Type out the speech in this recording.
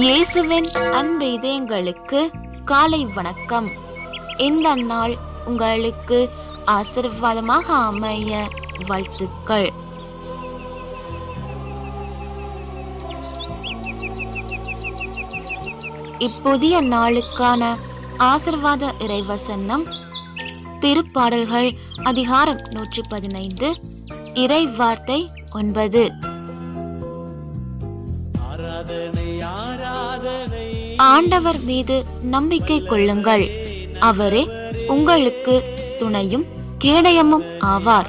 இயேசுவின் அன்பு இதயங்களுக்கு காலை வணக்கம். இந்த நாள் உங்களுக்கு ஆசீர்வாதமாக அமைய வாழ்த்துக்கள். இப்புதிய நாளுக்கான ஆசீர்வாத இறைவசனம் திருப்பாடல்கள் அதிகாரம் 115 இறை வார்த்தை 9. ஆண்டவர் மீது நம்பிக்கை கொள்ளுங்கள், அவரே உங்களுக்கு துணையும் கேடயமும் ஆவார்.